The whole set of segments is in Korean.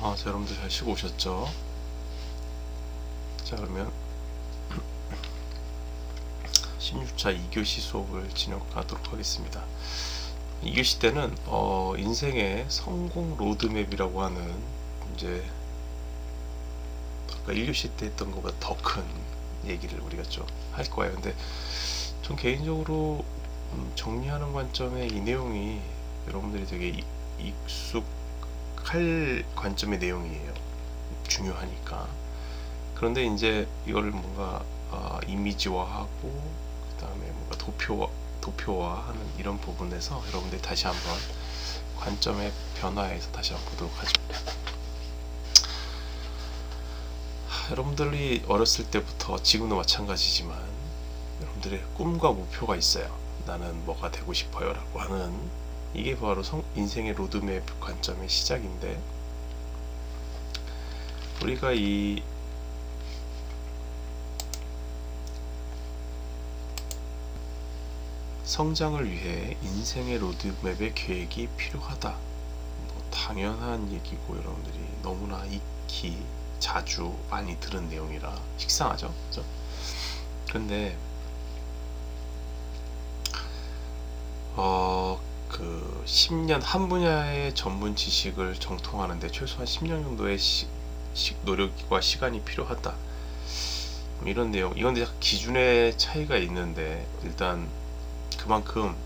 자, 여러분들 잘 쉬고 오셨죠? 자, 그러면 16차 2교시 수업을 진행하도록 하겠습니다. 2교시 때는 인생의 성공 로드맵이라고 하는 이제 아까 1교시 때 했던 것보다 더 큰 얘기를 우리가 좀 할 거예요. 근데 전 개인적으로 정리하는 관점에 이 내용이 여러분들이 되게 익숙할 관점의 내용이에요. 중요하니까. 그런데 이제 이거를 뭔가 이미지화하고 그 다음에 뭔가 도표화하는 이런 부분에서 여러분들이 다시 한번 관점의 변화에서 다시 한번 보도록 하죠. 여러분들이 어렸을 때부터 지금도 마찬가지지만 여러분들의 꿈과 목표가 있어요. 나는 뭐가 되고 싶어요 라고 하는, 이게 바로 인생의 로드맵 관점의 시작인데, 우리가 이 성장을 위해 인생의 로드맵의 계획이 필요하다. 당연한 얘기고 여러분들이 너무나 익히 자주 많이 들은 내용이라 식상하죠, 그죠? 그런데 그 10년 한 분야의 전문 지식을 정통하는데 최소한 10년 정도의 노력과 시간이 필요하다. 이런 내용. 이건 기준의 차이가 있는데, 일단 그만큼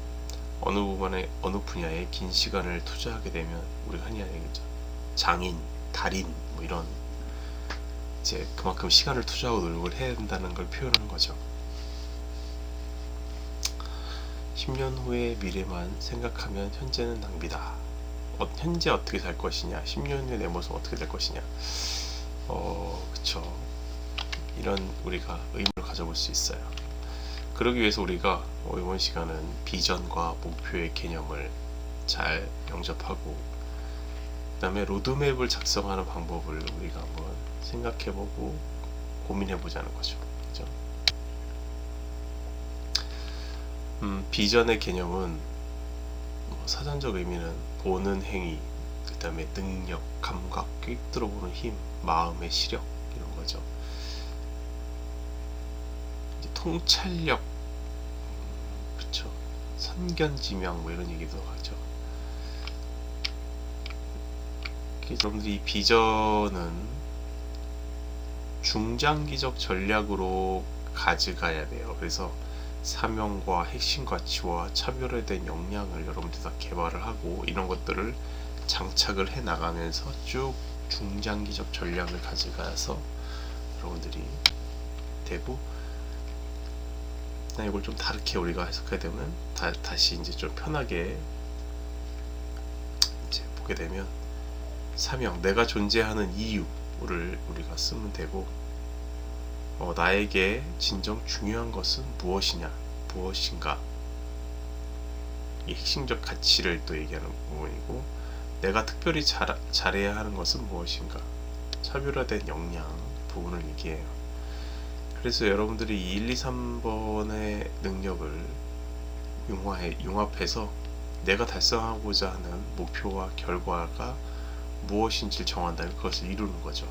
어느 분야에 긴 시간을 투자하게 되면 우리가 흔히 얘기하죠, 장인, 달인 뭐 이런, 이제 그만큼 시간을 투자하고 노력을 해야 된다는 걸 표현하는 거죠. 10년 후의 미래만 생각하면 현재는 낭비다. 현재 어떻게 살 것이냐, 10년 후에 내 모습 어떻게 될 것이냐. 그쵸. 이런 우리가 의문을 가져볼 수 있어요. 그러기 위해서 우리가 이번 시간은 비전과 목표의 개념을 잘 영접하고, 그 다음에 로드맵을 작성하는 방법을 우리가 한번 생각해보고 고민해보자는 거죠. 그죠? 비전의 개념은 사전적 의미는 보는 행위, 그 다음에 능력, 감각, 꿰뚫어 보는 힘, 마음의 시력, 이런 거죠. 이제 통찰력, 그쵸, 선견지명 뭐 이런 얘기도 하죠. 여러분들이 이 비전은 중장기적 전략으로 가져가야 돼요. 그래서 사명과 핵심 가치와 차별화된 역량을 여러분들이 다 개발을 하고, 이런 것들을 장착을 해 나가면서 쭉 중장기적 전략을 가져가서 여러분들이 되고, 이걸 좀 다르게 우리가 해석하게 되면 다시 이제 좀 편하게 이제 보게 되면, 사명, 내가 존재하는 이유를 우리가 쓰면 되고, 나에게 진정 중요한 것은 무엇인가, 이 핵심적 가치를 또 얘기하는 부분이고, 내가 특별히 잘해야 하는 것은 무엇인가, 차별화된 역량 부분을 얘기해요. 그래서 여러분들이 1, 2, 3번의 능력을 융합해서 내가 달성하고자 하는 목표와 결과가 무엇인지를 정한다면 그것을 이루는 거죠.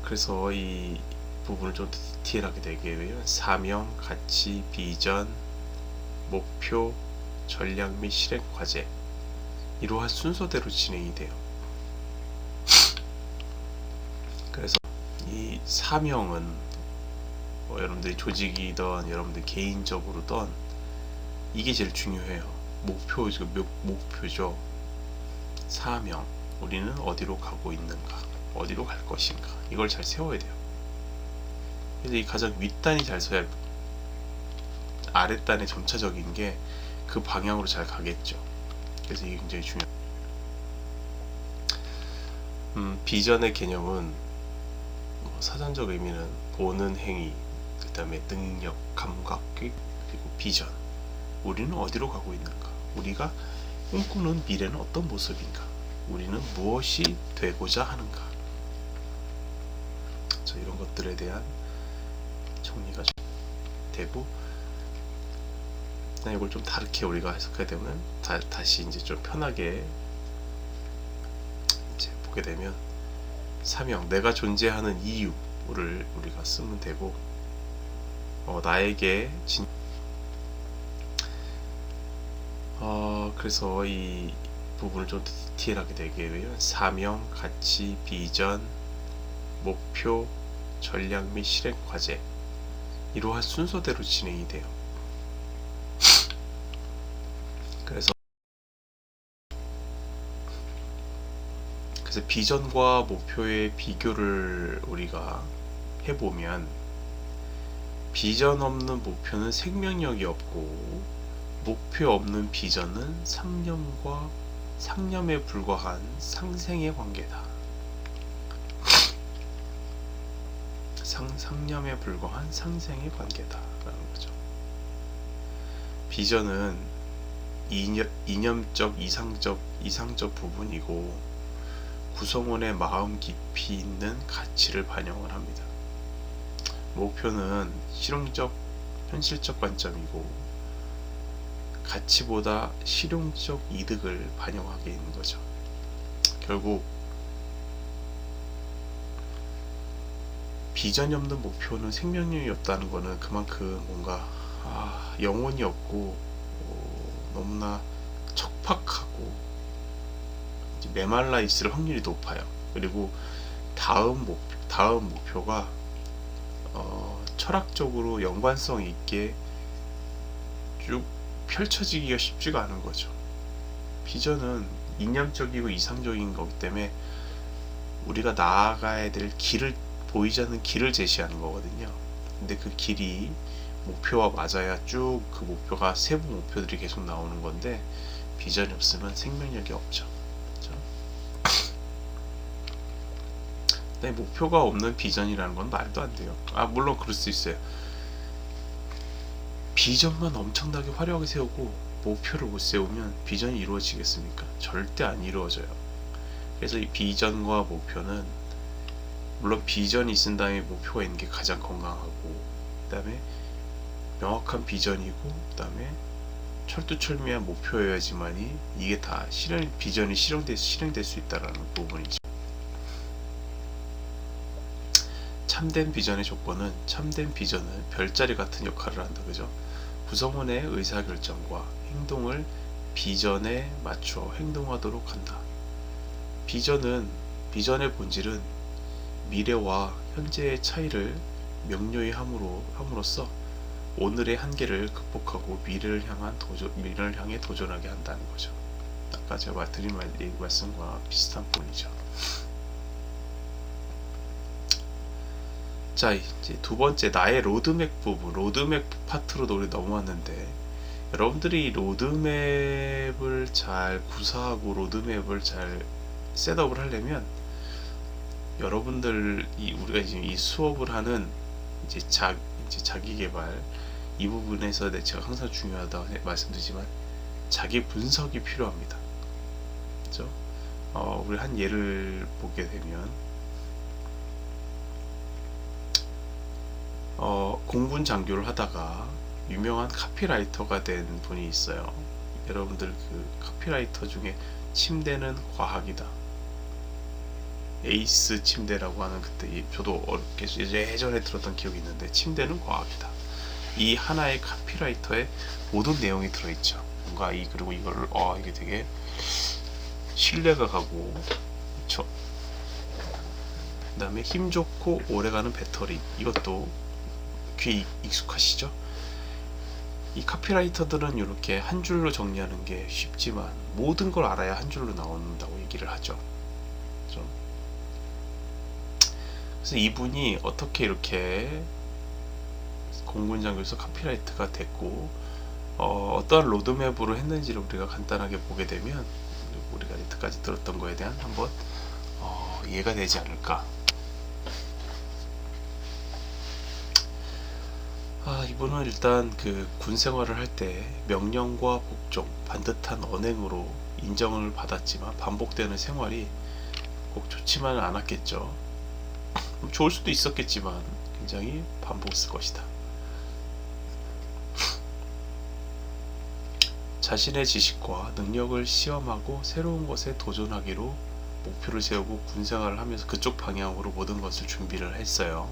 그래서 이 부분을 좀 디테일하게 되기 위해 사명, 가치, 비전, 목표, 전략 및 실행 과제, 이러한 순서대로 진행이 돼요. 그래서 이 사명은 여러분들이 조직이든 여러분들 개인적으로든 이게 제일 중요해요. 목표죠. 사명, 우리는 어디로 가고 있는가, 어디로 갈 것인가, 이걸 잘 세워야 돼요. 그래서 이 가장 윗단이 잘 서야 아랫단의 점차적인 게 그 방향으로 잘 가겠죠. 그래서 이게 굉장히 중요해요. 비전의 개념은 사전적 의미는 보는 행위, 그 다음에 능력, 감각, 그리고 비전. 우리는 어디로 가고 있는가, 우리가 꿈꾸는 미래는 어떤 모습인가, 우리는 무엇이 되고자 하는가. 이런 것들에 대한 정리가 되고, 일단 이걸 좀 다르게 우리가 해석해야 되면 다시 이제 좀 편하게 이제 보게 되면 사명, 내가 존재하는 이유를 우리가 쓰면 되고, 나에게 그래서 이 부분을 좀 디테일하게 되게 되면 사명, 가치, 비전, 목표, 전략 및 실행 과제, 이러한 순서대로 진행이 돼요. 그래서 비전과 목표의 비교를 우리가 해보면, 비전 없는 목표는 생명력이 없고, 목표 없는 비전은 상념에 불과한 상생의 관계다. 상념에 불과한 상생의 관계다라는 거죠. 비전은 이념적, 이상적 부분이고, 구성원의 마음 깊이 있는 가치를 반영을 합니다. 목표는 실용적, 현실적 관점이고, 가치보다 실용적 이득을 반영하게 있는 거죠. 결국 비전이 없는 목표는 생명력이 없다는 거는 그만큼 뭔가 영혼이 없고, 너무나 척박하고 메말라 있을 확률이 높아요. 그리고 다음 목표가 철학적으로 연관성 있게 쭉 펼쳐지기가 쉽지가 않은 거죠. 비전은 이념적이고 이상적인 거기 때문에 우리가 나아가야 될 길을, 보이지 않는 길을 제시하는 거거든요. 근데 그 길이 목표와 맞아야 쭉 그 목표가 세부 목표들이 계속 나오는 건데, 비전이 없으면 생명력이 없죠. 그렇죠? 근데 목표가 없는 비전이라는 건 말도 안 돼요. 물론 그럴 수 있어요. 비전만 엄청나게 화려하게 세우고 목표를 못 세우면 비전이 이루어지겠습니까? 절대 안 이루어져요. 그래서 이 비전과 목표는, 물론 비전이 있은 다음에 목표가 있는 게 가장 건강하고, 그 다음에 명확한 비전이고, 그 다음에 철두철미한 목표여야지만이 이게 다 비전이 실행될 수 있다는 부분이죠. 참된 비전의 조건은, 참된 비전은 별자리 같은 역할을 한다. 그죠? 구성원의 의사결정과 행동을 비전에 맞춰 행동하도록 한다. 비전의 본질은 미래와 현재의 차이를 명료히 함으로써 오늘의 한계를 극복하고 미래를 향해 도전하게 한다는 거죠. 아까 제가 드린 말씀과 비슷한 부분이죠. 자, 이제 두 번째, 나의 로드맵 부분, 로드맵 파트로 우리 넘어왔는데, 여러분들이 로드맵을 잘 구사하고 로드맵을 잘 셋업을 하려면, 우리가 지금 이 수업을 하는 이제 자기 개발, 이 부분에서 제가 항상 중요하다고 말씀드리지만, 자기 분석이 필요합니다. 그렇죠? 우리 한 예를 보게 되면, 공군 장교를 하다가 유명한 카피라이터가 된 분이 있어요. 여러분들 그 카피라이터 중에 침대는 과학이다, 에이스 침대라고 하는, 그때 저도 예전에 들었던 기억이 있는데, 침대는 과학이다. 이 하나의 카피라이터에 모든 내용이 들어있죠. 뭔가 그리고 이걸 이게 되게 신뢰가 가고, 그렇죠? 그 다음에 힘 좋고 오래가는 배터리, 이것도 귀에 익숙하시죠? 이 카피라이터들은 이렇게 한 줄로 정리하는 게 쉽지만, 모든 걸 알아야 한 줄로 나온다고 얘기를 하죠. 그렇죠? 그래서 이분이 어떻게 이렇게 공군장교에서 카피라이터가 됐고, 어떠한 로드맵으로 했는지를 우리가 간단하게 보게 되면, 우리가 이때까지 들었던 거에 대한 한번 이해가 되지 않을까. 이분은 일단 그 군 생활을 할 때 명령과 복종, 반듯한 언행으로 인정을 받았지만, 반복되는 생활이 꼭 좋지만은 않았겠죠. 좋을 수도 있었겠지만 굉장히 반복했을 것이다. 자신의 지식과 능력을 시험하고 새로운 것에 도전하기로 목표를 세우고 군생활을 하면서 그쪽 방향으로 모든 것을 준비를 했어요.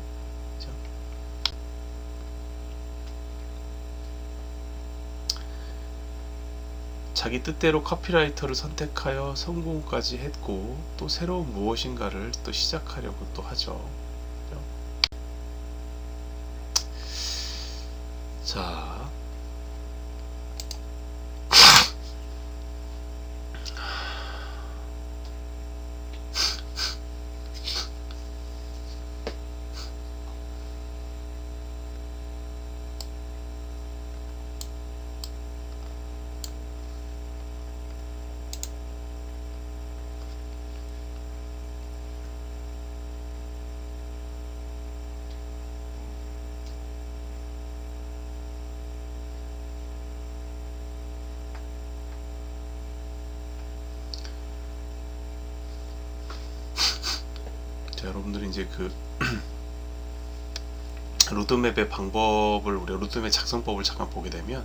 자기 뜻대로 카피라이터를 선택하여 성공까지 했고 또 새로운 무엇인가를 또 시작하려고 또 하죠. 자, 여러분들이 이제 그 로드맵의 방법을 우리 로드맵 작성법을 잠깐 보게 되면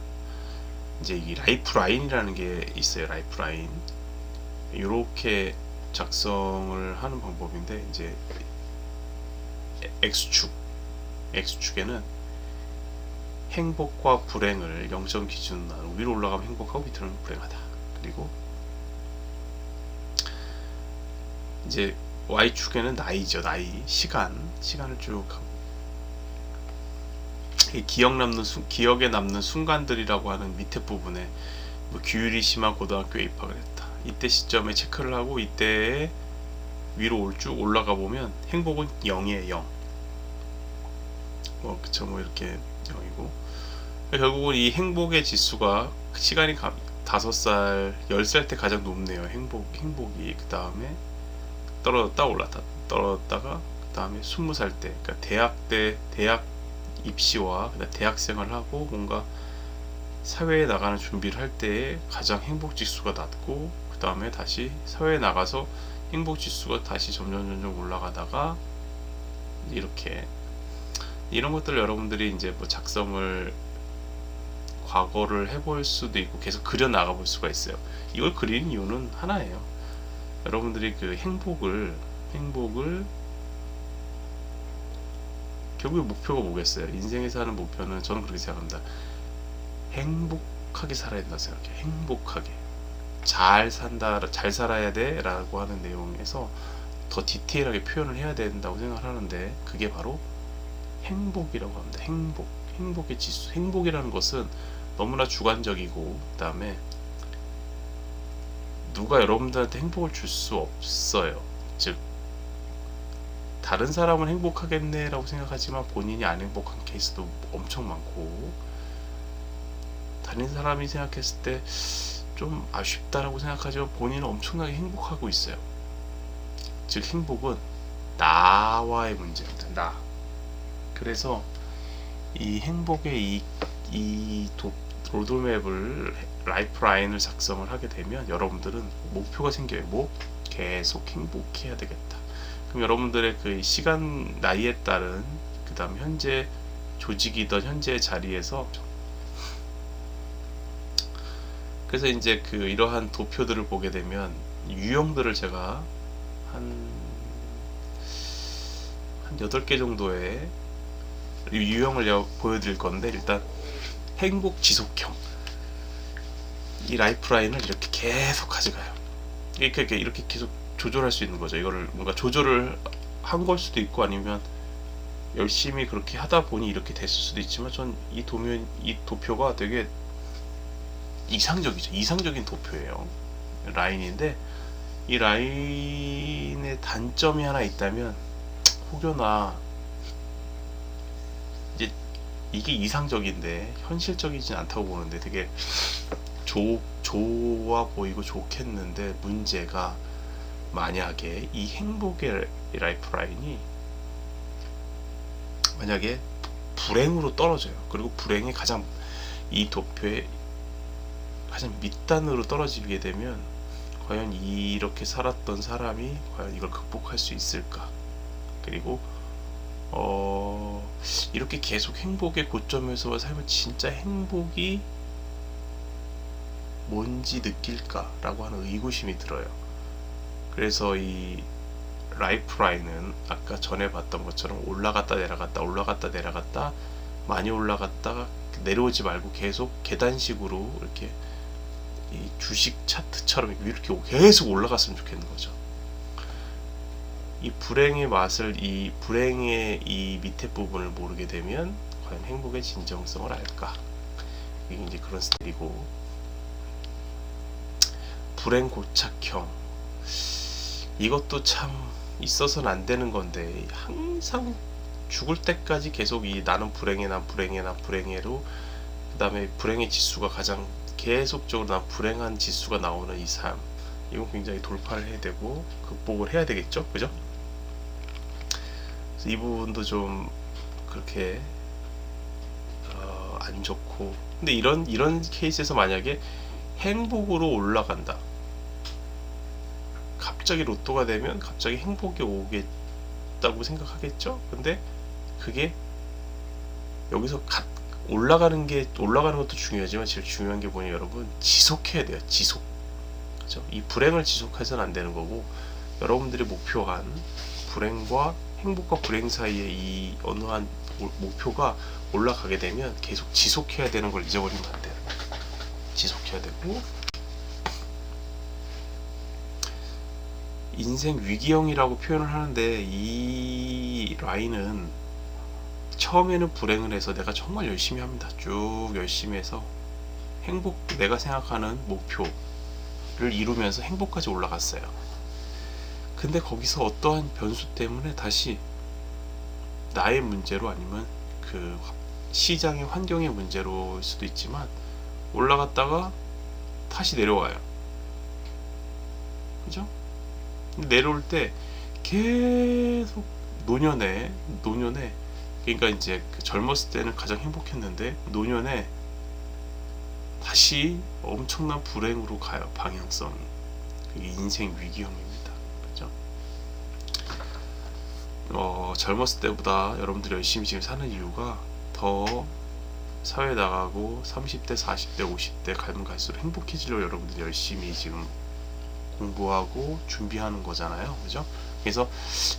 이제 이 라이프라인이라는 게 있어요. 라이프라인 이렇게 작성을 하는 방법인데 이제 X축에는 행복과 불행을 0점 기준으로 나누고 위로 올라가면 행복하고 밑으로는 불행하다. 그리고 이제 Y축에는 나이죠. 나이, 시간을 쭉 하고 기억에 남는 순간들이라고 하는 밑에 부분에 뭐 규율이 심한 고등학교에 입학을 했다. 이때 시점에 체크를 하고 이때에 위로 쭉 올라가 보면 행복은 0이에요. 0. 그쵸. 이렇게 0이고 결국은 이 행복의 지수가 시간이 5살, 10살 때 가장 높네요. 행복이 그 다음에 떨어졌다 올랐다 떨어졌다가 그 다음에 20살 때 그러니까 대학 입시와 대학생활을 하고 뭔가 사회에 나가는 준비를 할 때에 가장 행복 지수가 낮고 그 다음에 다시 사회에 나가서 행복 지수가 다시 점점 올라가다가 이렇게 이런 것들을 여러분들이 이제 뭐 작성을 과거를 해볼 수도 있고 계속 그려 나가 볼 수가 있어요. 이걸 그리는 이유는 하나예요. 여러분들이 그 행복을 결국에 목표가 뭐겠어요? 인생에서 하는 목표는 저는 그렇게 생각합니다. 행복하게 살아야 된다고 생각해요. 행복하게 잘 살아야 돼 라고 하는 내용에서 더 디테일하게 표현을 해야 된다고 생각을 하는데 그게 바로 행복이라고 합니다. 행복의 지수. 행복이라는 것은 너무나 주관적이고 그 다음에 누가 여러분들한테 행복을 줄 수 없어요. 즉 다른 사람은 행복하겠네 라고 생각하지만 본인이 안 행복한 케이스도 엄청 많고 다른 사람이 생각했을 때 좀 아쉽다라고 생각하지만 본인은 엄청나게 행복하고 있어요. 즉 행복은 나와의 문제입니다. 나. 그래서 이 행복의 로드맵을 라이프라인을 작성을 하게 되면 여러분들은 목표가 생겨요. 계속 행복해야 되겠다. 그럼 여러분들의 그 시간 나이에 따른 그 다음 현재 조직이던 현재 자리에서 그래서 이제 그 이러한 도표들을 보게 되면 유형들을 제가 한 8개 정도의 유형을 제가 보여드릴 건데 일단 행복 지속형 이 라이프라인을 이렇게 계속 가져가요. 이렇게 계속 조절할 수 있는 거죠. 이거를 뭔가 조절을 한 걸 수도 있고 아니면 열심히 그렇게 하다 보니 이렇게 됐을 수도 있지만 전 이 도표가 되게 이상적이죠. 이상적인 도표예요. 라인인데 이 라인의 단점이 하나 있다면 혹여나 이제 이게 이상적인데 현실적이진 않다고 보는데 되게 좋아 보이고 좋겠는데 문제가 만약에 이 행복의 라이프라인이 만약에 불행으로 떨어져요. 그리고 불행이 가장 이 도표의 가장 밑단으로 떨어지게 되면 과연 이렇게 살았던 사람이 과연 이걸 극복할 수 있을까? 그리고 이렇게 계속 행복의 고점에서 살면 진짜 행복이 뭔지 느낄까라고 하는 의구심이 들어요. 그래서 이 라이프라인은 아까 전에 봤던 것처럼 올라갔다 내려갔다 올라갔다 내려갔다 많이 올라갔다가 내려오지 말고 계속 계단식으로 이렇게 이 주식 차트처럼 이렇게 계속 올라갔으면 좋겠는 거죠. 이 불행의 맛을, 이 불행의 이 밑에 부분을 모르게 되면 과연 행복의 진정성을 알까? 이게 이제 그런 스타일이고, 불행 고착형, 이것도 참 있어서는 안 되는 건데 항상 죽을 때까지 계속 이 나는 불행해, 난 불행해, 난 불행해로, 그 다음에 불행의 지수가 가장 계속적으로 난 불행한 지수가 나오는 이 삶, 이건 굉장히 돌파를 해야 되고 극복을 해야 되겠죠, 그죠? 그래서 이 부분도 좀 그렇게 안 좋고, 근데 이런 케이스에서 만약에 행복으로 올라간다, 갑자기 로또가 되면 갑자기 행복이 오겠다고 생각하겠죠. 근데 그게 여기서 올라가는 것도 중요하지만 제일 중요한 게 뭐냐, 여러분, 지속해야 돼요. 지속. 그죠? 이 불행을 지속해서는 안 되는 거고, 여러분들이 목표한 불행과 행복과 불행 사이에 이 어느 한 목표가 올라가게 되면 계속 지속해야 되는 걸 잊어버리면 안 돼요. 지속해야 되고, 인생 위기형이라고 표현을 하는데, 이 라인은 처음에는 불행을 해서 내가 정말 열심히 합니다. 쭉 열심히 해서 내가 생각하는 목표를 이루면서 행복까지 올라갔어요. 근데 거기서 어떠한 변수 때문에 다시 나의 문제로, 아니면 그 시장의 환경의 문제로일 수도 있지만 올라갔다가 다시 내려와요. 그죠? 내려올 때 계속 노년에, 그러니까 이제 젊었을 때는 가장 행복했는데 노년에 다시 엄청난 불행으로 가요. 방향성이. 그게 인생 위기형입니다. 그죠? 젊었을 때보다 여러분들이 열심히 지금 사는 이유가 더 사회 나가고 30대, 40대, 50대 가면 갈수록 행복해지려고 여러분들이 열심히 지금 공부하고 준비하는 거잖아요. 그죠? 그래서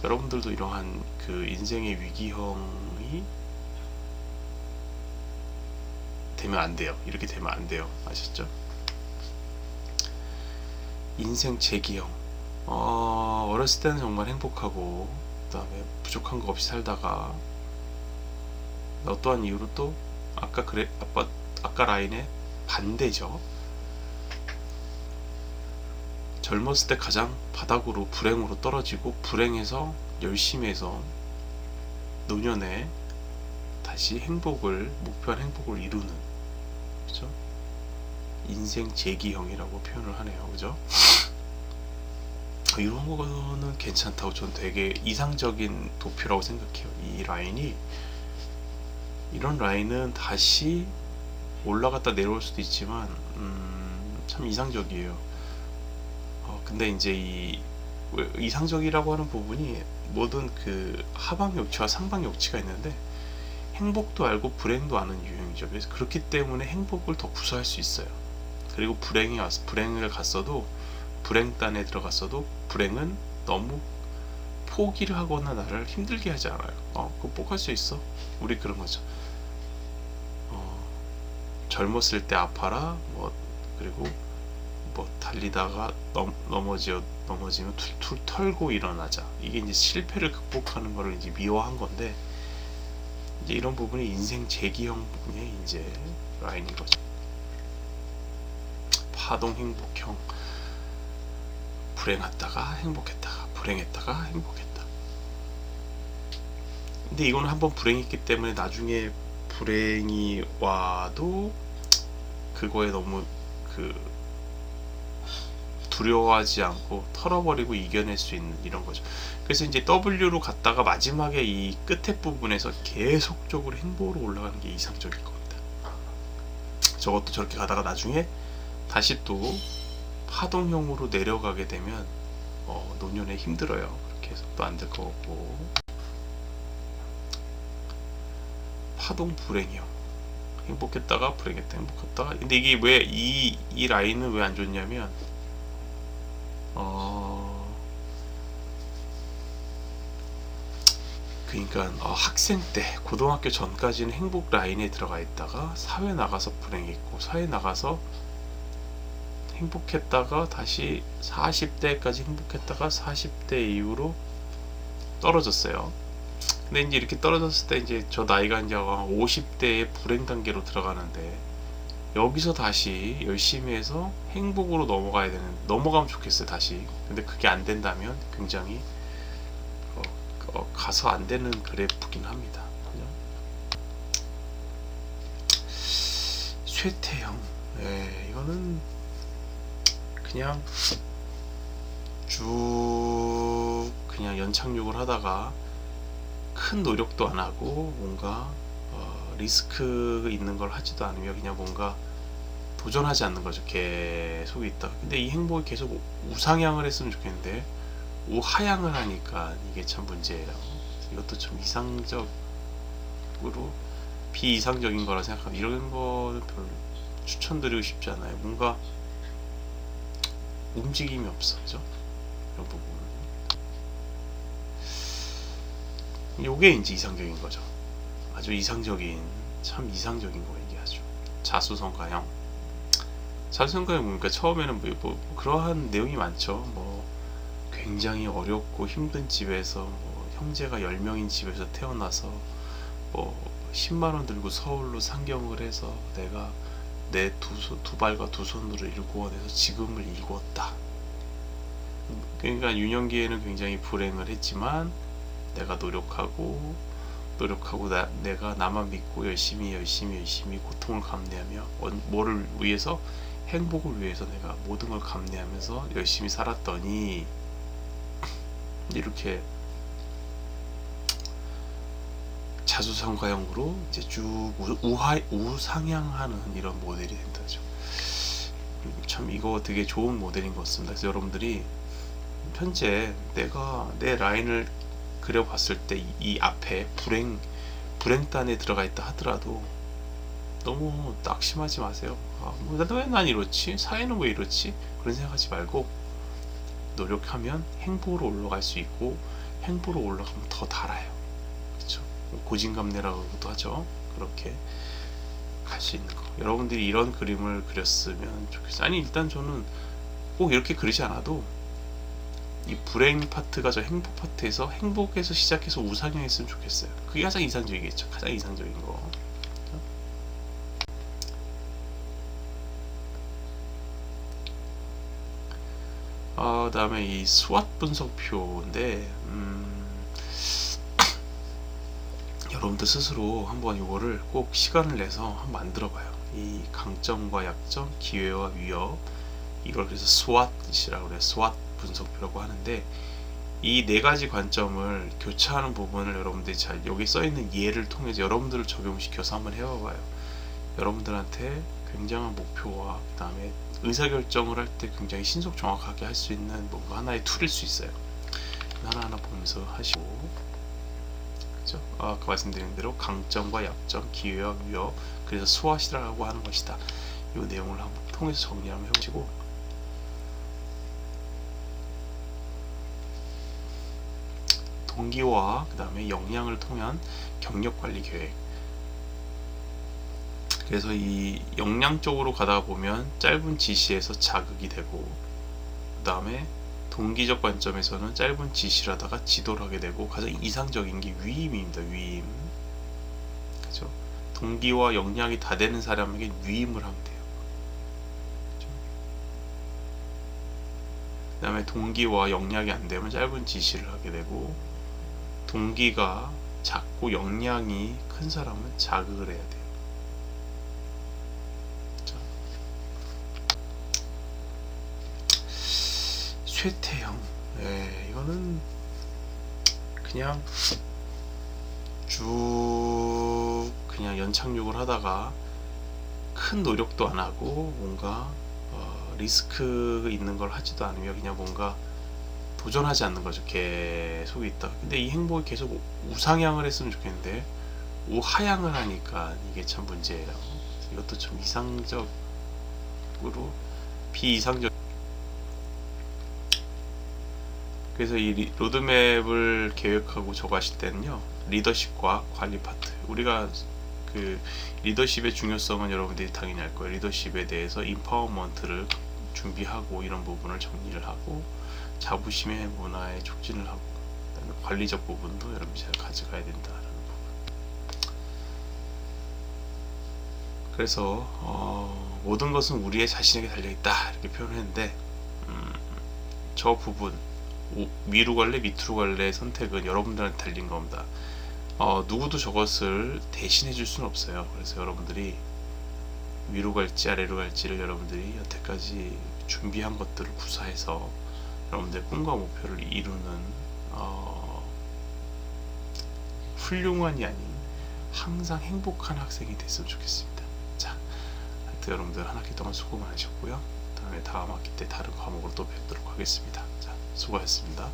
여러분들도 이러한 그 인생의 위기형이 되면 안 돼요. 이렇게 되면 안 돼요. 아셨죠? 인생 재기형. 어렸을 때는 정말 행복하고, 그 다음에 부족한 거 없이 살다가 어떠한 이유로 또 아까 라인의 반대죠. 젊었을 때 가장 바닥으로, 불행으로 떨어지고, 불행해서 열심히 해서 노년에 다시 목표한 행복을 이루는, 그죠? 인생 재기형이라고 표현을 하네요. 그죠? 이런 거는 괜찮다고, 전 되게 이상적인 도표라고 생각해요. 이 라인이, 이런 라인은 다시 올라갔다 내려올 수도 있지만 참 이상적이에요. 근데 이제 이상적이라고 하는 부분이, 모든 그 하방 역치와 상방 역치가 있는데 행복도 알고 불행도 아는 유형이죠. 그래서 그렇기 때문에 행복을 더 구사할 수 있어요. 그리고 불행을 갔어도, 불행단에 들어갔어도 불행은 너무 포기를 하거나 나를 힘들게 하지 않아요. 극복할 수 있어. 우리 그런 거죠. 젊었을 때 아파라, 그리고 달리다가 넘어지면 툴툴 털고 일어나자. 이게 이제 실패를 극복하는 거를 이제 미화한 건데, 이제 이런 부분이 인생 재기형의 이제 라인인 거죠. 파동 행복형. 불행했다가 행복했다가, 불행했다가 행복했다. 근데 이거는 한번 불행했기 때문에 나중에 불행이 와도 그거에 너무 두려워하지 않고 털어버리고 이겨낼 수 있는, 이런 거죠. 그래서 이제 W로 갔다가 마지막에 이 끝에 부분에서 계속적으로 행복으로 올라가는 게 이상적일 겁니다. 저것도 저렇게 가다가 나중에 다시 또 파동형으로 내려가게 되면 노년에 힘들어요. 그렇게 해서 또 안 될 것 같고, 파동 불행형. 행복했다가 불행했다, 행복했다가. 근데 이게 왜 이 라인은 왜 안 좋냐면 그러니까 학생 때 고등학교 전까지는 행복 라인에 들어가 있다가 사회 나가서 불행했고, 사회 나가서 행복했다가 다시 40대까지 행복했다가 40대 이후로 떨어졌어요. 근데 이제 이렇게 떨어졌을 때 이제 저 나이가 이제 50대의 불행 단계로 들어가는데, 여기서 다시 열심히 해서 행복으로 넘어가면 좋겠어요, 다시. 근데 그게 안 된다면 굉장히 가서 안 되는 그래프긴 합니다. 그죠? 쇠퇴형. 이거는 그냥 쭉 그냥 연착륙을 하다가 큰 노력도 안 하고 뭔가 리스크 있는 걸 하지도 않으며 그냥 뭔가 도전하지 않는 거죠. 계속 있다. 근데 이 행복이 계속 우상향을 했으면 좋겠는데 우하향을 하니까 이게 참 문제예요. 이것도 좀 이상적으로 비이상적인 거라 생각합니다. 이런 거는 별로 추천드리고 싶지 않아요. 뭔가 움직임이 없어, 그죠? 이런 부분. 요게 이제 이상적인 거죠. 아주 이상적인, 참 이상적인 거 얘기하죠. 자수성가형. 자수성가형 보니까 처음에는 뭐 그러한 내용이 많죠. 뭐 굉장히 어렵고 힘든 집에서, 뭐 형제가 10명인 집에서 태어나서 뭐 10만원 들고 서울로 상경을 해서 내가 내 두 발과 두 손으로 일구어내서 지금을 이루었다. 그러니까 유년기에는 굉장히 불행을 했지만 내가 노력하고 내가 나만 믿고 열심히 고통을 감내하며 뭐를 위해서, 행복을 위해서 내가 모든 걸 감내하면서 열심히 살았더니 이렇게 자수성가형으로 이제 쭉 우상향하는 이런 모델이 된다죠. 참 이거 되게 좋은 모델인 것 같습니다. 그래서 여러분들이 현재 내가 내 라인을 그려봤을 때 이 앞에 불행단에 들어가 있다 하더라도 너무 낙심하지 마세요. 왜 난 이렇지? 사회는 왜 이렇지? 그런 생각하지 말고 노력하면 행복으로 올라갈 수 있고, 행복으로 올라가면 더 달아요. 그렇죠? 고진감래라고도 하죠. 그렇게 갈 수 있는 거. 여러분들이 이런 그림을 그렸으면 좋겠어요. 아니 일단 저는 꼭 이렇게 그리지 않아도 이 불행 파트가 저 행복 파트에서 행복에서 시작해서 우상향했으면 좋겠어요. 그게 가장 이상적이겠죠. 가장 이상적인 거. 그 다음에 이 스왓 분석표인데 여러분들 스스로 한번 이거를 꼭 시간을 내서 한번 만들어 봐요. 이 강점과 약점, 기회와 위협, 이걸 그래서 SWOT이라고 그래요. SWOT 분석표라고 하는데, 이 네 가지 관점을 교차하는 부분을 여러분들이 잘 여기 써있는 예를 통해서 여러분들을 적용시켜서 한번 해봐봐요. 여러분들한테 굉장한 목표와 그 다음에 의사결정을 할 때 굉장히 신속 정확하게 할 수 있는 뭔가 하나의 툴일 수 있어요. 하나하나 보면서 하시고, 그죠? 아까 말씀드린 대로 강점과 약점, 기회와 위협, 그래서 SWOT이라고 하는 것이다. 이 내용을 한번 통해서 정리 한번 해보시고, 동기와 그 다음에 역량을 통한 경력관리 계획. 그래서 이 역량 쪽으로 가다 보면 짧은 지시에서 자극이 되고, 그 다음에 동기적 관점에서는 짧은 지시를 하다가 지도를 하게 되고, 가장 이상적인 게 위임입니다. 위임. 그죠? 동기와 역량이 다 되는 사람에게 위임을 하면 돼요. 그죠? 그 다음에 동기와 역량이 안 되면 짧은 지시를 하게 되고, 동기가 작고 역량이 큰 사람은 자극을 해야 돼요. 쇠퇴형. 이거는 그냥 쭉 그냥 연착륙을 하다가 큰 노력도 안 하고 뭔가 리스크 있는 걸 하지도 않으며 그냥 뭔가 도전하지 않는 거죠. 계속 있다. 근데 이 행복이 계속 우상향을 했으면 좋겠는데 우하향을 하니까 이게 참 문제예요. 이것도 좀 이상적으로 비이상적. 그래서 이 로드맵을 계획하고 적어하실 때는요, 리더십과 관리 파트, 우리가 그 리더십의 중요성은 여러분들이 당연히 알 거예요. 리더십에 대해서 인파워먼트를 준비하고 이런 부분을 정리를 하고, 자부심의 문화에 촉진을 하고, 그다음에 관리적 부분도 여러분이 잘 가져가야 된다라는 부분. 그래서 모든 것은 우리의 자신에게 달려있다 이렇게 표현했는데, 저 부분 위로 갈래 밑으로 갈래 선택은 여러분들한테 달린 겁니다. 누구도 저것을 대신해 줄 수는 없어요. 그래서 여러분들이 위로 갈지 아래로 갈지를 여러분들이 여태까지 준비한 것들을 구사해서 여러분들의 꿈과 목표를 이루는 훌륭한이 아닌 항상 행복한 학생이 됐으면 좋겠습니다. 자, 하여튼 여러분들 한 학기 동안 수고 많으셨고요. 다음에 다음 학기 때 다른 과목으로 또 뵙도록 하겠습니다. 자, 수고하셨습니다.